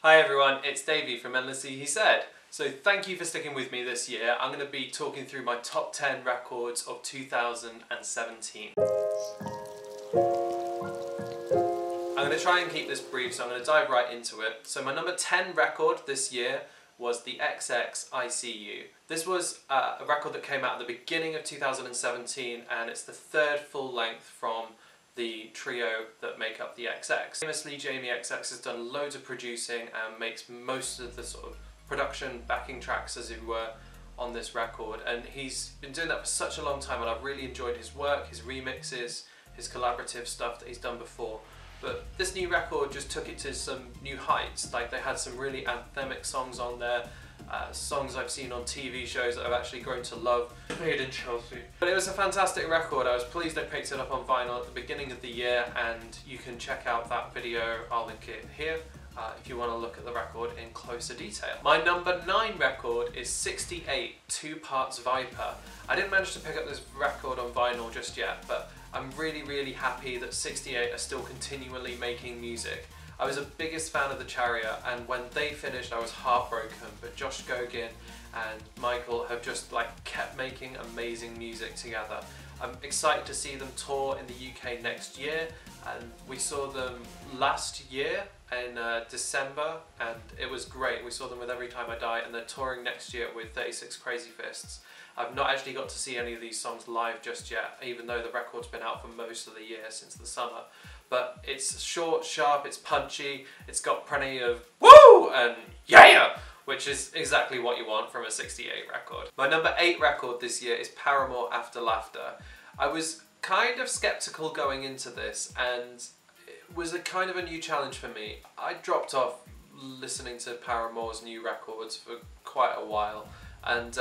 Hi everyone, it's Davey from EndlesslyHeSaid. So thank you for sticking with me this year. I'm going to be talking through my top 10 records of 2017. I'm going to try and keep this brief, so I'm going to dive right into it. So my number 10 record this year was the XX I See You. This was a record that came out at the beginning of 2017, and it's the third full length from the trio that make up the XX. Famously, Jamie XX has done loads of producing and makes most of the sort of production backing tracks, as it were, on this record, and he's been doing that for such a long time, and I've really enjoyed his work, his remixes, his collaborative stuff that he's done before. But this new record just took it to some new heights. Like, they had some really anthemic songs on there, songs I've seen on TV shows that I've actually grown to love. Made in Chelsea. But it was a fantastic record. I was pleased I picked it up on vinyl at the beginning of the year, and you can check out that video, I'll link it here, if you want to look at the record in closer detail. My number 9 record is 68 2 Parts Viper. I didn't manage to pick up this record on vinyl just yet, but I'm really happy that 68 are still continually making music. I was a biggest fan of the Chariot, and when they finished I was heartbroken, but Josh Gogin and Michael have just kept making amazing music together. I'm excited to see them tour in the UK next year, and we saw them last year in December, and it was great. We saw them with Every Time I Die, and they're touring next year with 36 Crazy Fists. I've not actually got to see any of these songs live just yet, even though the record's been out for most of the year, since the summer. But it's short, sharp, it's punchy, it's got plenty of woo and yeah, which is exactly what you want from a 68 record. My number 8 record this year is Paramore After Laughter. I was kind of skeptical going into this, and it was a kind of a new challenge for me. I dropped off listening to Paramore's new records for quite a while, and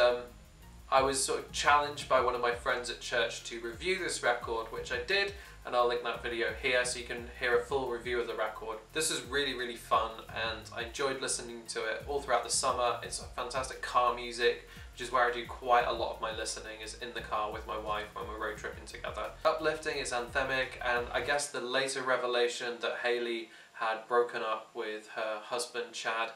I was sort of challenged by one of my friends at church to review this record, which I did, and I'll link that video here so you can hear a full review of the record. This is really fun, and I enjoyed listening to it all throughout the summer. It's fantastic car music, which is where I do quite a lot of my listening, is in the car with my wife when we're road tripping together. Uplifting, it's anthemic, and I guess the later revelation that Hayley had broken up with her husband Chad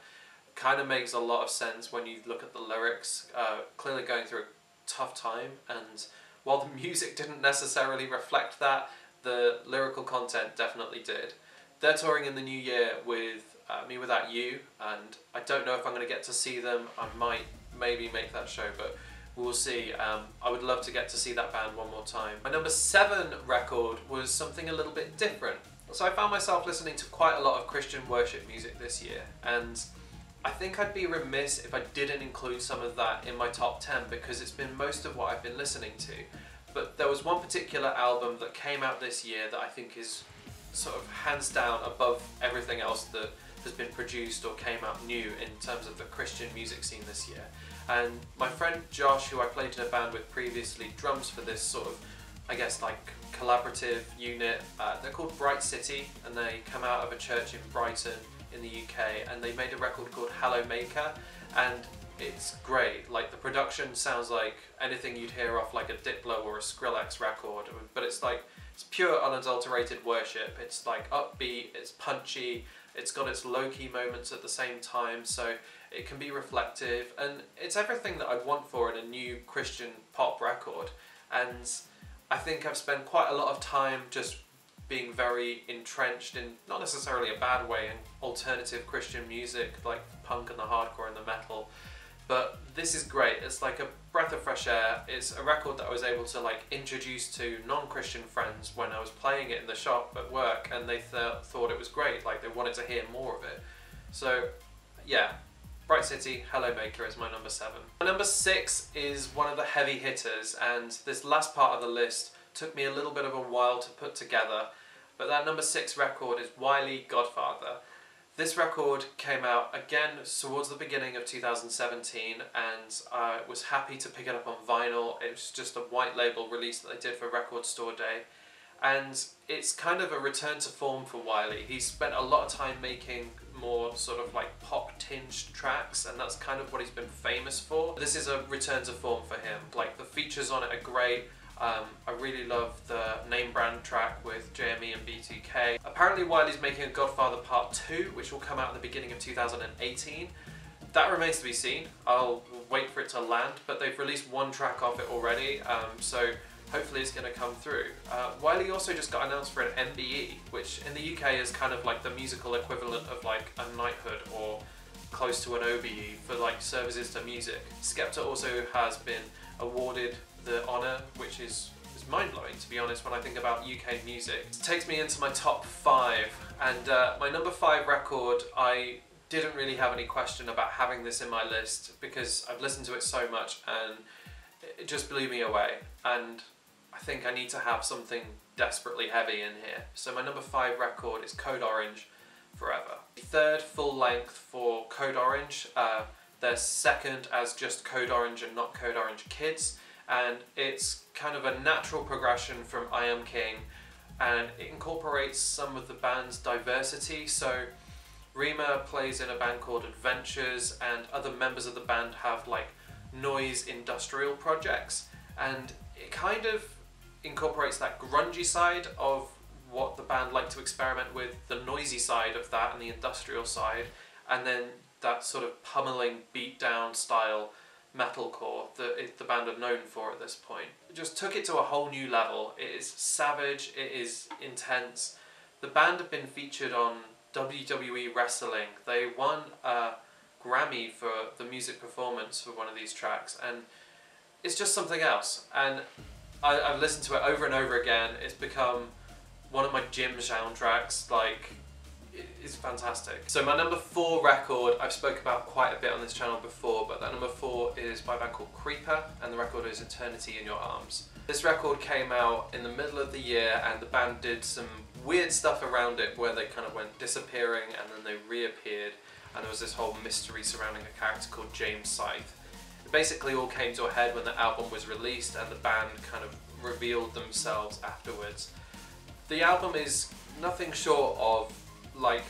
kind of makes a lot of sense when you look at the lyrics. Clearly going through a tough time, and while the music didn't necessarily reflect that, the lyrical content definitely did. They're touring in the new year with Me Without You, and I don't know if I'm going to get to see them. I might maybe make that show, but we'll see. I would love to get to see that band one more time. My number 7 record was something a little bit different. So I found myself listening to quite a lot of Christian worship music this year, and I think I'd be remiss if I didn't include some of that in my top 10, because it's been most of what I've been listening to. But there was one particular album that came out this year that I think is sort of hands down above everything else that has been produced or came out new in terms of the Christian music scene this year. And my friend Josh, who I played in a band with previously, drums for this sort of, I guess, collaborative unit. They're called Bright City, and they come out of a church in Brighton in the UK, and they made a record called Hello Maker, and it's great. The production sounds like anything you'd hear off a Diplo or a Skrillex record, but it's pure unadulterated worship. It's upbeat, it's punchy, it's got its low-key moments at the same time, so it can be reflective, and it's everything that I'd want for in a new Christian pop record. And I think I've spent quite a lot of time just being very entrenched in, not necessarily a bad way, in alternative Christian music, like punk and the hardcore and the metal. But this is great. It's like a breath of fresh air. It's a record that I was able to introduce to non-Christian friends when I was playing it in the shop at work, and they thought it was great. They wanted to hear more of it. So yeah, Bright City, Hello Maker is my number 7. My number 6 is one of the heavy hitters, and this last part of the list took me a little bit of a while to put together. But that number 6 record is Wiley, Godfather. This record came out again towards the beginning of 2017, and I was happy to pick it up on vinyl. It was just a white label release that they did for Record Store Day, and it's kind of a return to form for Wiley. He's spent a lot of time making more sort of pop-tinged tracks, and that's kind of what he's been famous for. This is a return to form for him. The features on it are great. I really love the name brand track with JME and B2K. Apparently Wiley's making a Godfather Part 2, which will come out at the beginning of 2018. That remains to be seen. I'll wait for it to land, but they've released one track off it already, so hopefully it's going to come through. Wiley also just got announced for an MBE, which in the UK is kind of like the musical equivalent of like a knighthood or close to an OBE for like services to music. Skepta also has been awarded the honour, which is mind-blowing, to be honest, when I think about UK music. It takes me into my top 5, and my number 5 record, I didn't really have any question about having this in my list because I've listened to it so much and it just blew me away, and I think I need to have something desperately heavy in here. So my number 5 record is Code Orange, Forever. Third full length for Code Orange. They're second as just Code Orange and not Code Orange Kids, and it's kind of a natural progression from I Am King, and it incorporates some of the band's diversity. So Rima plays in a band called Adventures, and other members of the band have like noise industrial projects, and it kind of incorporates that grungy side of what the band like to experiment with, the noisy side of that and the industrial side, and then that sort of pummeling beatdown style metalcore that the band are known for at this point. It just took it to a whole new level. It is savage, it is intense. The band have been featured on WWE Wrestling. They won a Grammy for the music performance for one of these tracks, and it's just something else. And I've listened to it over and over again. It's become one of my gym soundtracks. Like, it's fantastic. So my number 4 record, I've spoke about quite a bit on this channel before, but that number 4 is by a band called Creeper, and the record is Eternity in Your Arms. This record came out in the middle of the year, and the band did some weird stuff around it where they kind of went disappearing and then they reappeared, and there was this whole mystery surrounding a character called James Scythe. It basically all came to a head when the album was released and the band kind of revealed themselves afterwards. The album is nothing short of like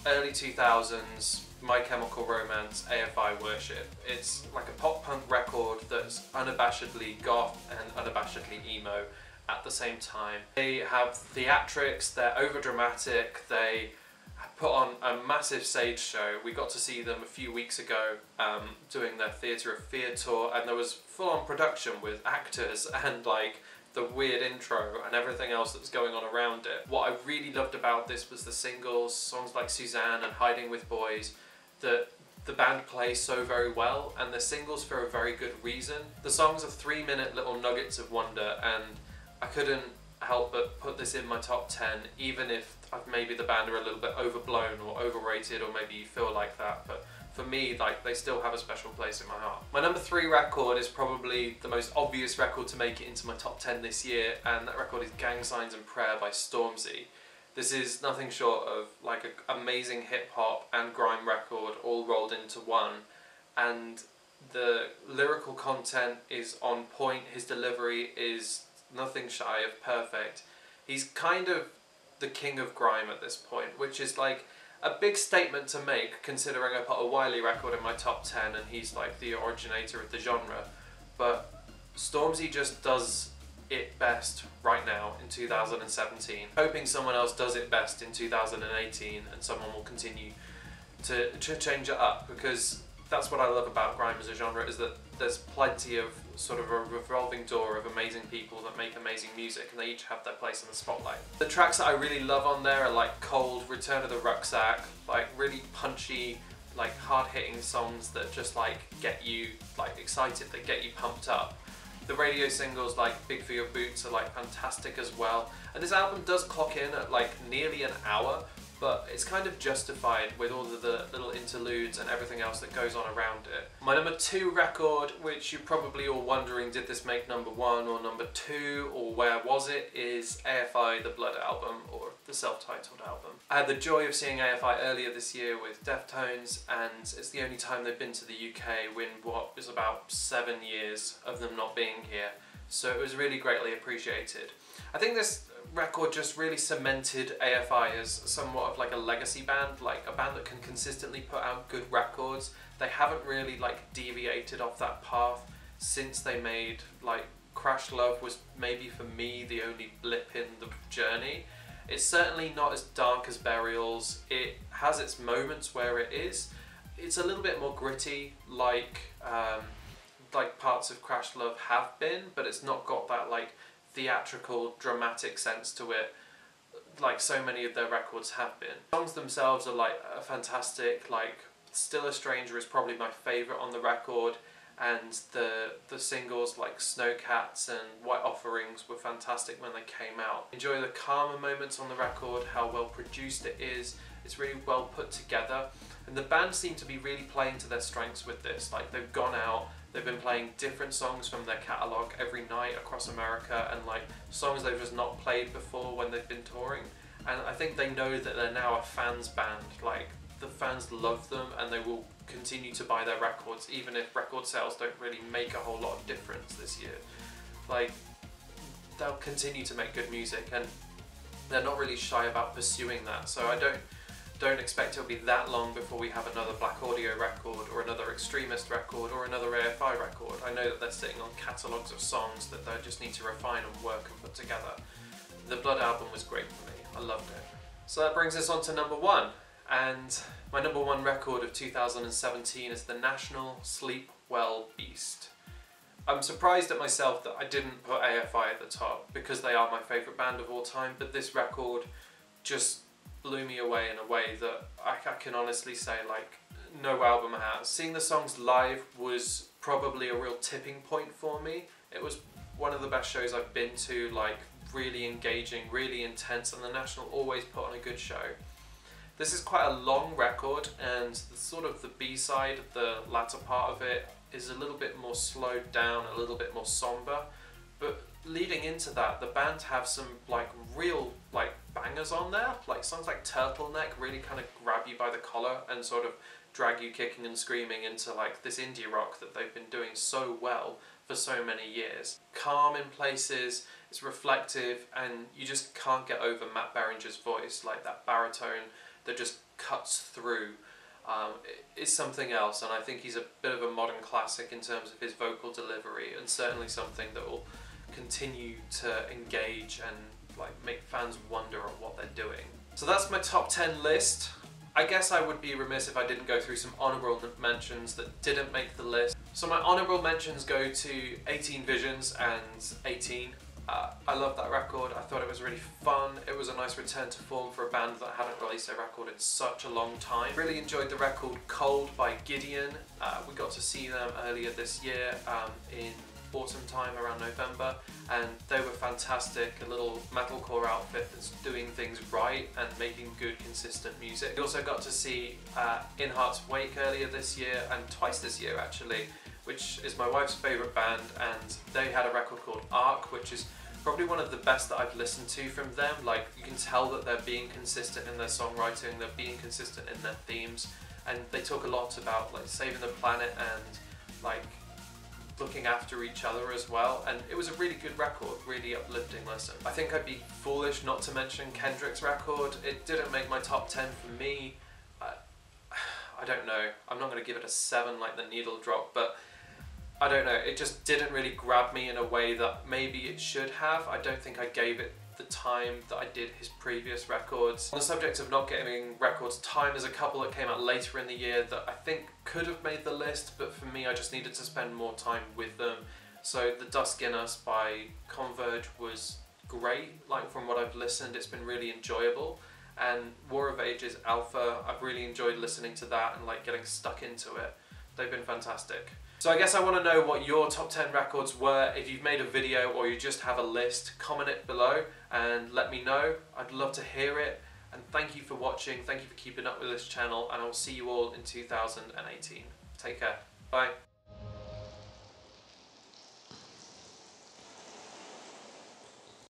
early 2000s My Chemical Romance, AFI Worship. It's like a pop punk record that's unabashedly goth and unabashedly emo at the same time. They have theatrics, they're over dramatic, they put on a massive stage show. We got to see them a few weeks ago doing their Theatre of Fear tour, and there was full-on production with actors and like the weird intro and everything else that was going on around it. What I really loved about this was the singles, songs like Suzanne and Hiding with Boys, that the band plays so very well, and the singles for a very good reason. The songs are 3-minute little nuggets of wonder, and I couldn't help but put this in my top 10, even if maybe the band are a little bit overblown or overrated, or maybe you feel like that, but for me, like, they still have a special place in my heart. My number 3 record is probably the most obvious record to make it into my top 10 this year, and that record is Gang Signs and Prayer by Stormzy. This is nothing short of like an amazing hip hop and grime record all rolled into one, and the lyrical content is on point, his delivery is nothing shy of perfect. He's kind of the king of grime at this point, which is like a big statement to make considering I put a Wiley record in my top 10 and he's like the originator of the genre. But Stormzy just does it best right now in 2017. Hoping someone else does it best in 2018 and someone will continue to change it up, because that's what I love about grime as a genre, is that there's plenty of sort of a revolving door of amazing people that make amazing music, and they each have their place in the spotlight. The tracks that I really love on there are like Cold, Return of the Rucksack, like really punchy, like hard-hitting songs that just like get you like excited, that get you pumped up. The radio singles like Big for Your Boots are like fantastic as well, and this album does clock in at like nearly an hour, but it's kind of justified with all of the little interludes and everything else that goes on around it. My number 2 record, which you're probably all wondering, did this make number 1 or number 2 or where was it, is AFI The Blood album, or the self-titled album. I had the joy of seeing AFI earlier this year with Deftones, and it's the only time they've been to the UK in what is about 7 years of them not being here, so it was really greatly appreciated. I think this record just really cemented AFI as somewhat of like a legacy band, like a band that can consistently put out good records. They haven't really like deviated off that path since they made like Crash Love was maybe for me the only blip in the journey. It's certainly not as dark as Burials. It has its moments where it is. It's a little bit more gritty, like parts of Crash Love have been, but it's not got that like theatrical, dramatic sense to it like so many of their records have been. The songs themselves are like fantastic. Like Still a Stranger is probably my favourite on the record, and the singles like Snowcats and White Offerings were fantastic when they came out. Enjoy the calmer moments on the record, how well produced it is. It's really well put together, and the band seem to be really playing to their strengths with this. Like they've gone out, they've been playing different songs from their catalogue every night across America, and like songs they've just not played before when they've been touring. And I think they know that they're now a fans band. Like the fans love them, and they will continue to buy their records even if record sales don't really make a whole lot of difference this year. Like they'll continue to make good music, and they're not really shy about pursuing that. So I don't expect it'll be that long before we have another Black Audio record or another Extremist record or another AFI record. I know that they're sitting on catalogues of songs that they just need to refine and work and put together. The Blood album was great for me. I loved it. So that brings us on to number 1. And my number 1 record of 2017 is the National Sleep Well Beast. I'm surprised at myself that I didn't put AFI at the top because they are my favourite band of all time, but this record just blew me away in a way that I can honestly say like no album has. Seeing the songs live was probably a real tipping point for me. It was one of the best shows I've been to, like really engaging, really intense, and the National always put on a good show. This is quite a long record, and the B-side, the latter part of it, is a little bit more slowed down, a little bit more somber. But leading into that, the band have some like real like bangers on there. Like songs like Turtleneck really kind of grab you by the collar and sort of drag you kicking and screaming into like this indie rock that they've been doing so well for so many years. Calm in places, it's reflective, and you just can't get over Matt Berringer's voice, like that baritone that just cuts through. Is something else, and I think he's a bit of a modern classic in terms of his vocal delivery, and certainly something that will continue to engage and like make fans wonder at what they're doing. So that's my top 10 list. I guess I would be remiss if I didn't go through some honourable mentions that didn't make the list. So my honourable mentions go to 18 Visions and 18. I love that record. I thought it was really fun. It was a nice return to form for a band that hadn't released a record in such a long time. Really enjoyed the record Cold by Gideon. We got to see them earlier this year in autumn time, around November, and they were fantastic. A little metalcore outfit that's doing things right and making good, consistent music. We also got to see In Heart's Wake earlier this year, and twice this year actually, which is my wife's favourite band, and they had a record called Arc, which is probably one of the best that I've listened to from them. Like, you can tell that they're being consistent in their songwriting, they're being consistent in their themes, and they talk a lot about like saving the planet and like looking after each other as well, and it was a really good record, really uplifting listen. I think I'd be foolish not to mention Kendrick's record. It didn't make my top 10 for me. I don't know, I'm not going to give it a 7 like the Needle Drop, but I don't know, it just didn't really grab me in a way that maybe it should have. I don't think I gave it the time that I did his previous records. On the subject of not giving records time, there's a couple that came out later in the year that I think could have made the list, but for me I just needed to spend more time with them. So the Dusk in Us by Converge was great. Like, from what I've listened, it's been really enjoyable. And War of Ages Alpha, I've really enjoyed listening to that and like getting stuck into it. They've been fantastic. So I guess I want to know what your top 10 records were. If you've made a video or you just have a list, comment it below and let me know. I'd love to hear it. And thank you for watching, thank you for keeping up with this channel, and I'll see you all in 2018. Take care. Bye.